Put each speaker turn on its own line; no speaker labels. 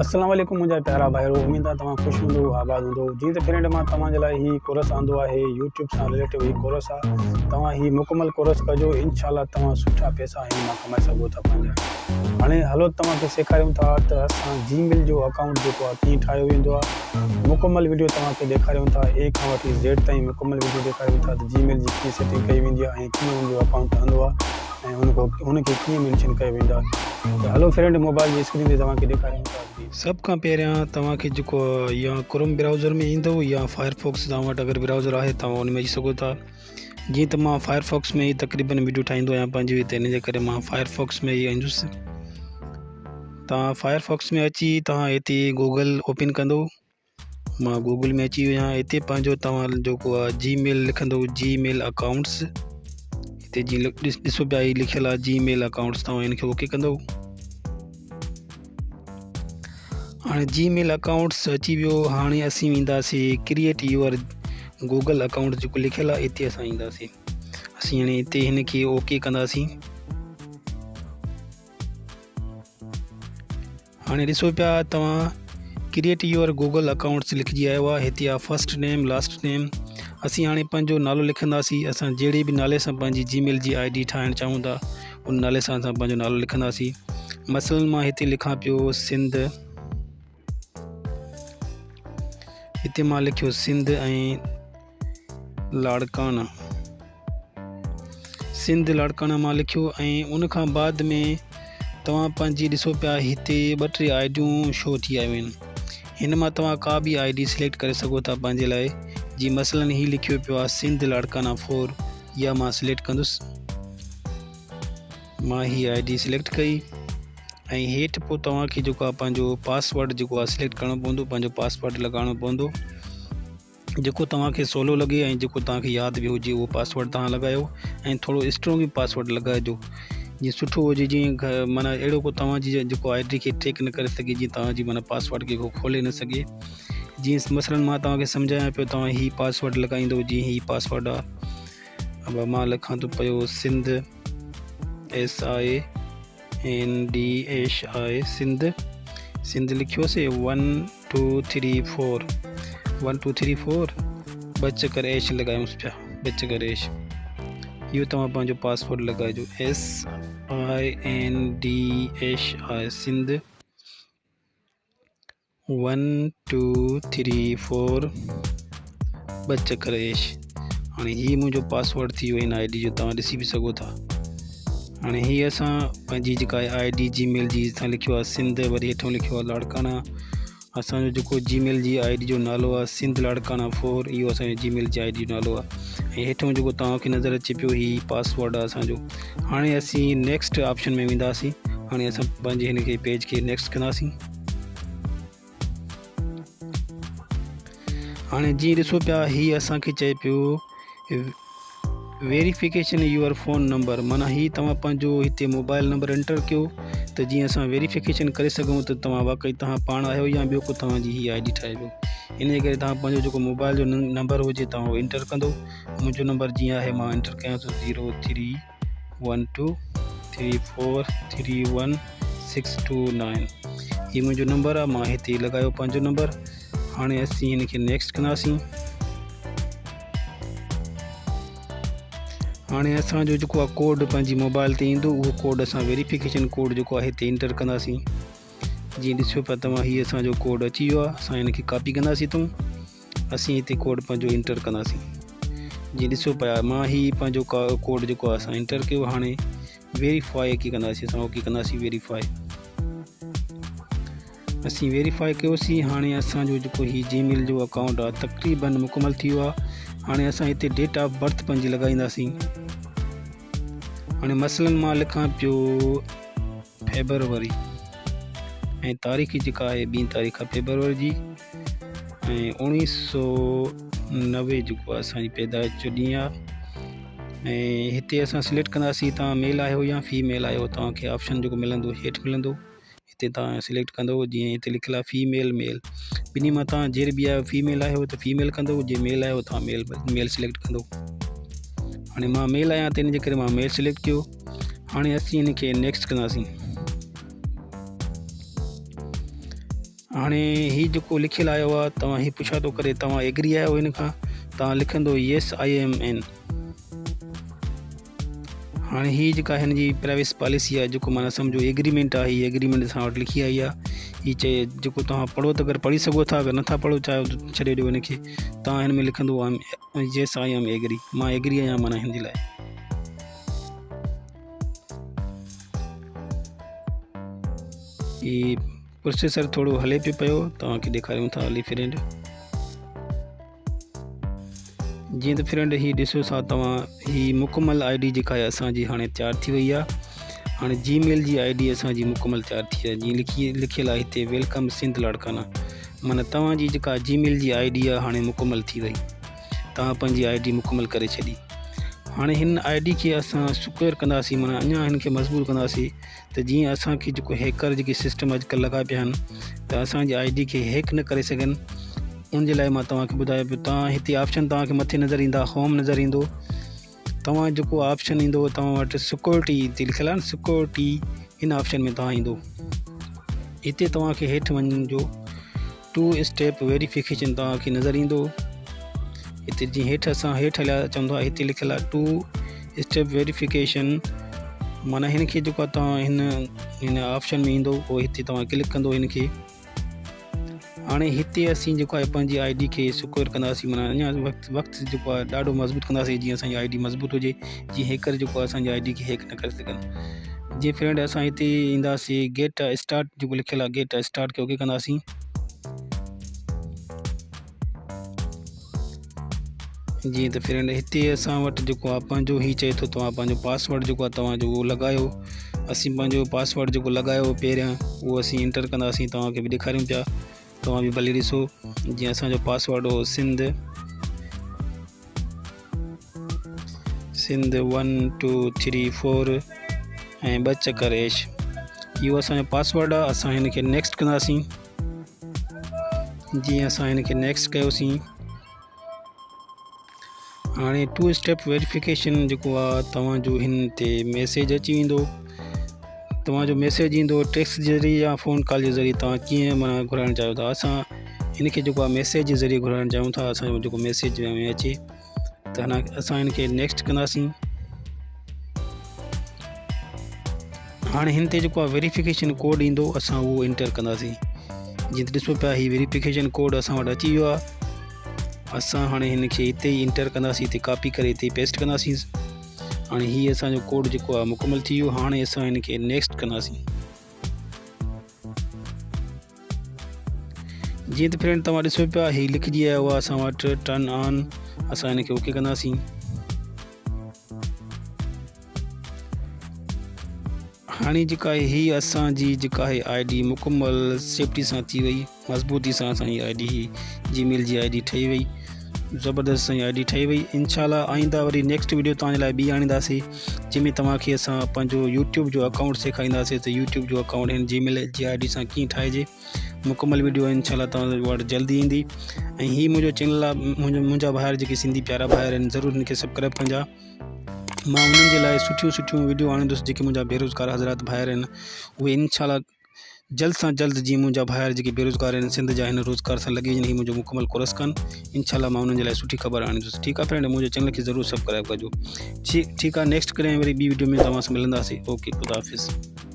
अस्सलाम वालेकुम मुझे प्यारा भाइयों, उम्मीद है तमाम खुश हूंदो आबाद हूंदो। जी तो फ्रेंड मां तव्हां जे लाइ ही कोर्स आंदो आहे यूट्यूब सां रिलेटिव ही कोर्स आहे। तव्हां ही मुकम्मल कोर्स कजो, इंशाल्लाह तव्हां सुठा पैसा हिन मां कमाए सघो था पंहिंजा। हाणे हलो तव्हांखे सेखारियूं था त असां जीमेल जो अकाउंट जेको आहे कीअं ठाहियो वेंदो आहे। मुकम्मल वीडियो तव्हांखे ॾेखारियूं था, ए खां वठी ज़ेड ताईं मुकम्मल वीडियो ॾेखारियूं था त जीमेल जी कीअं सेटिंग कई वेंदी आहे ऐं कीअं हुनजो अकाउंट ठहंदो आहे ऐं हुनखे कीअं मेंशन कयो वेंदो आहे। त हलो फ्रेंड मोबाइल जी स्क्रीन ते तव्हांखे ॾेखारियूं था। सब खां पहिरियां तव्हांखे जेको या क्रोम ब्राउज़र में ईंदो या फायरफॉक्स तव्हां वटि अगरि ब्राउज़र आहे तव्हां उन में अची सघो था। जीअं त मां फायरफॉक्स में ई तक़रीबन वीडियो ठाहींदो आहियां पंहिंजी, त इन जे करे मां फायरफॉक्स में ई ईंदुसि। तव्हां फायरफॉक्स में अची तव्हां हिते गूगल ओपन कंदो। मां गूगल में अची वियो आहियां। हिते पंहिंजो तव्हां जेको आहे जीमेल लिखंदो, जीमेल अकाउंट्स। हिते जी ॾिसो पिया ही लिखियलु आहे जीमेल अकाउंट्स, तव्हां इनखे ओके कंदो। हाणे जीमेल अकाउंट्स अची वियो। हाणे असीं वेंदासीं क्रिएट यूअर गूगल अकाउंट जेको लिखियलु आहे हिते असां ईंदासीं। असीं हाणे हिते हिनखे ओके कंदासीं। हाणे ॾिसो पिया तव्हां क्रिएट यूअर गूगल अकाउंट्स लिखिजी आयो आहे। हिते आहे फर्स्ट नेम लास्ट नेम। असीं हाणे पंहिंजो नालो लिखंदासीं। असां जहिड़े बि नाले सां पंहिंजी जीमेल जी ID ठाहिणु चाहियूं था उन नाले सां असां पंहिंजो नालो लिखंदासीं। मसलन मां हिते लिखां पियो सिंध। हिते मां लिखियो सिंध ऐं लाड़काना। सिंध लाड़काना मां लिखियो ऐं उन खां बाद में तव्हां पंहिंजी ॾिसो पिया हिते 2-3 आइडियूं शो थी आयूं आहिनि। हिन मां तव्हां का बि ID सिलेक्ट करे सघो था पंहिंजे लाइ। जी मसलन ही लिखियो पियो आहे सिंध लाड़काना 4, या मां सिलेक्ट कंदुसि। मां ही ID सिलेक्ट कई ऐं हेठि पोइ तव्हांखे जेको आहे पंहिंजो पासवर्ड जेको आहे सिलेक्ट करिणो पवंदो, पंहिंजो पासवर्ड लॻाइणो पवंदो जेको तव्हांखे सवलो लॻे ऐं जेको तव्हांखे यादि बि हुजे उहो पासवर्ड तव्हां लॻायो ऐं थोरो स्ट्रॉन्ग बि पासवर्ड लॻाइजो जीअं सुठो हुजे, जीअं माना अहिड़ो को तव्हांजी जेको ID खे ट्रैक न करे सघे, जीअं तव्हांजी माना पासवर्ड खे को खोले न सघे। जीअं मसलन मां तव्हांखे सम्झायां पियो, तव्हां ही पासवर्ड लॻाईंदो जीअं ही पासवर्ड आहे। अब मां लिखां थो पियो सिंध SINDH सिंध। सिंध लिखियोसीं 1 2 3 4 1 2 3 4 ॿ चकर ऐश लॻायूंसि पिया, 2 चकर ऐश। इहो तव्हां पंहिंजो पासवर्ड लॻाइजो SINDH सिंध 1 2 3 4 ॿ चकर ऐश। हाणे हीअ मुंहिंजो पासवर्ड थी वियो इन ID जो, तव्हां ॾिसी बि सघो था। हाणे हीअ असां पंहिंजी जेका ID जीमेल जी असां लिखियो आहे सिंध, वरी हेठों लिखियो आहे लाड़काना। असांजो जेको जीमेल जी ID जो नालो आहे सिंध लाड़काना 4, इहो असांजो जीमेल जी ID जो नालो आहे ऐं हेठों जेको तव्हांखे नज़र अचे पियो ही पासवर्ड आहे असांजो। हाणे असीं नेक्स्ट ऑप्शन में वेंदासीं। हाणे असां पंहिंजे हिन पेज खे नेक्स्ट कंदासीं। हाणे जीअं ॾिसो पिया हीअ असांखे चए पियो वेरिफिकेशन यूअर फ़ोन नंबर, माना ही तव्हां पंहिंजो हिते मोबाइल नंबर एंटर कयो त जीअं असां वेरिफिकेशन करे सघूं त तव्हां वाक़ई तव्हां पाण आहियो या ॿियो को तव्हांजी ही ID ठाहे पियो। इन जे करे तव्हां पंहिंजो जेको मोबाइल जो नंबर हुजे तव्हां उहो एंटर कंदो। मुंहिंजो नंबर जीअं आहे मां एंटर कयां थो 0312343169। हीअ मुंहिंजो नंबर आहे, मां हिते लॻायो पंहिंजो नंबर। हाणे असीं हिनखे नेक्स्ट कंदासीं। हाणे असांजो जेको आहे कोड पंहिंजी मोबाइल ते ईंदो, उहो कोड असां वेरिफिकेशन कोड जेको आहे हिते एंटर कंदासीं। जीअं ॾिसो पिया तव्हां हीअ असांजो कोड अची वियो आहे। असां हिनखे कॉपी कंदासीं तूं असीं हिते कोड पंहिंजो एंटर कंदासीं। जीअं ॾिसो पिया मां ही पंहिंजो कोड जेको आहे असां एंटर कयो। हाणे वेरीफाई कीअं कंदासीं, असां ओके कंदासीं वेरीफाई। असीं वेरीफाई कयोसीं। हाणे असांजो जेको ही जीमेल जो अकाउंट आहे तक़रीबन मुकमल थी वियो आहे। हाणे असां हिते डेट ऑफ बर्थ पंहिंजी लॻाईंदासीं। हाणे मसलन मां लिखां पियो फेबरवरी ऐं तारीख़ जेका आहे 2 तारीख़ फेबरवरी जी ऐं 1990 जेको आहे असांजी पैदाइश जो ॾींहुं आहे। ऐं हिते असां सिलेक्ट कंदासीं तव्हां मेल आहियो या फीमेल आहियो। तव्हांखे ऑप्शन जेको मिलंदो हेठि मिलंदो, हिते तव्हां सिलेक्ट कंदो। जीअं हिते लिखियलु आहे फीमेल मेल, ॿिन्ही मां तव्हां जहिड़े बि आहियो फीमेल आहियो त फीमेल कंदो, जे मेल आहियो तव्हां मेल सिलेक्ट कंदो। हाणे मां मेल आहियां त इन जे करे मां मेल सिलेक्ट कयो। हाणे असीं हिनखे नेक्स्ट कंदासीं। हाणे ही जेको लिखियलु आयो आहे तव्हां ही पुछा थो करे तव्हां एग्री आहियो हिन खां तव्हां लिखंदो येस आई एम इन। हाणे ही जेका हिन जी प्राइवेसी पॉलिसी आहे जेको माना सम्झो एग्रीमेंट आहे हीअ एग्रीमेंट असां वटि लिखी आई आहे। हीअ चए जेको तव्हां पढ़ो त अगरि पढ़ी सघो था अगरि नथा पढ़ो चाहियो त छॾे ॾियो हिनखे। तव्हां हिन में लिखंदो येस आई एम एग्री, मां एग्री आहियां माना हिन जे लाइ। ही प्रोसेसर थोरो हले पियो पियो तव्हांखे ॾेखारियूं था हली फ्रेंड। जीअं त फ्रेंड ही ॾिसो सा तव्हां ही मुकमल आई डी जेका आहे असांजी हाणे तयारु थी वई आहे। हाणे जीमेल जी आई डी असांजी मुकमल तयारु थी आहे। जीअं लिखियलु आहे हिते वेलकम सिंध लाड़काना, माना तव्हांजी जेका जीमेल जी आई डी आहे हाणे मुकमल थी वई। तव्हां पंहिंजी आई डी मुकमल करे छॾी। हाणे हिन आई डी खे असां सिक्योर कंदासीं, माना अञा हिन खे मज़बूत कंदासीं त जीअं असांखे जेको हैकर जेके सिस्टम अॼुकल्ह लॻा पिया आहिनि त असांजी आई डी खे हैक न करे सघनि। उन जे लाइ मां तव्हांखे ॿुधायां पियो, तव्हां हिते ऑप्शन तव्हांखे मथे नज़र ईंदा, होम नज़र ईंदो, तव्हां जेको ऑप्शन ईंदो तव्हां वटि सिक्योरिटी हिते लिखियलु आहे न, सिक्योरिटी हिन ऑप्शन में तव्हां ईंदो। हिते तव्हांखे हेठि वञिजो, 2 स्टेप वेरिफिकेशन तव्हांखे नज़र ईंदो। हिते जीअं हेठि असां हेठि हलिया चवंदो आहे हिते लिखियलु आहे 2 स्टेप वेरिफिकेशन, माना हिन खे जेको आहे तव्हां हिन ऑप्शन में ईंदो उहो हिते तव्हां क्लिक कंदो हिन खे। हाणे हिते असीं जेको आहे पंहिंजी आई डी खे सिक्योर कंदासीं, माना अञा वक़्तु जेको आहे ॾाढो मज़बूत कंदासीं जीअं असांजी आई डी मज़बूत हुजे, जीअं हैकर जेको आहे असांजी आई डी खे हैक न करे सघनि। जीअं फ्रेंड असां हिते ईंदासीं गेट स्टार्ट जेको लिखियलु आहे गेट स्टार्ट खे ओके कंदासीं। जीअं त फ्रेंड हिते असां वटि जेको आहे पंहिंजो ही चए थो तव्हां पंहिंजो पासवर्ड जेको आहे तव्हांजो उहो लॻायो। असीं पंहिंजो पासवर्ड जेको लॻायो पहिरियां उहो असीं इंटर कंदासीं, तव्हांखे बि ॾेखारियूं पिया, तव्हां बि भली ॾिसो। जीअं असांजो पासवर्ड हो सिंध 1 2 3 4 ऐं 2 चकर ऐश, इहो असांजो पासवर्ड आहे। असां हिन खे नेक्स्ट कंदासीं। जीअं असां हिन खे नेक्स्ट कयोसीं, हाणे 2 स्टेप वेरिफिकेशन जेको आहे तव्हांजो हिन ते मैसेज अची वेंदो। तव्हांजो मैसेज ईंदो टेक्स्ट जे ज़रिए या फ़ोन कॉल जे ज़रिए, तव्हां कीअं माना घुराइणु चाहियो था। असां हिन खे जेको आहे मैसेज जे ज़रिए घुराइणु चाहियूं था, असांजो जेको मैसेज में अचे त असां हिन खे नेक्स्ट कंदासीं। हाणे हिन ते जेको आहे वेरिफिकेशन कोड ईंदो असां उहो इंटर कंदासीं। जीअं त ॾिसो पिया ही वेरिफिकेशन कोड असां वटि अची वियो आहे। असां हाणे हिन खे हिते ई इंटर कंदासीं, हिते कॉपी करे हिते पेस्ट कंदासीं। हाणे हीअ असांजो कोड जेको आहे मुकमल थी वियो। हाणे असां हिन खे नेक्स्ट कंदासीं। जीअं त फ्रेंड तव्हां ॾिसो पिया ही लिखिजी आयो आहे असां वटि टर्न ऑन, असां हिन खे ओके कंदासीं। हाणे जेका आहे ही असांजी जेका आहे आई डी मुकमल सेफ्टी सां थी वई, मज़बूती सां असांजी आई डी जीमेल जी आई डी ठही वई, ज़बरदस्त असांजी आई डी ठही वई। इंशाल्लाह आईंदा वरी नेक्स्ट वीडियो तव्हांजे लाइ ॿी आणींदासीं, जंहिंमें तव्हांखे असां पंहिंजो यूट्यूब जो अकाउंट सेखारींदासीं त यूट्यूब जो अकाउंट हिन जीमेल जी आई डी सां कीअं ठाहिजे। मुकमल वीडियो इंशाल्लाह तव्हां वटि जल्दी ईंदी। ऐं ही मुंहिंजो चैनल आहे, मुंहिंजा भाइर जेके सिंधी प्यारा भाइर आहिनि ज़रूरु हिनखे सब्सक्राइब कजो। मां उन्हनि जे लाइ सुठियूं वीडियो आणींदुसि जेके मुंहिंजा बेरोज़गार हज़रात भाइर आहिनि उहे इंशाल्लाह जल्द सां जल्द, जीअं मुंहिंजा भाइर जेके बेरोज़गार आहिनि सिंध जा हिन रोज़गार सां लॻी वञनि, ही मुंहिंजो मुकमल कोर्स कनि। इंशाल्लाह मां उन्हनि जे लाइ सुठी ख़बर आणींदुसि। ठीकु आहे फ्रेंड, मुंहिंजे चैनल खे ज़रूरु सब्सक्राइब कजो। ठीकु आहे, नेक्स्ट कॾहिं वरी ॿी वीडियो में तव्हां सां मिलंदासीं। ओके, ख़ुदा हाफ़िज़।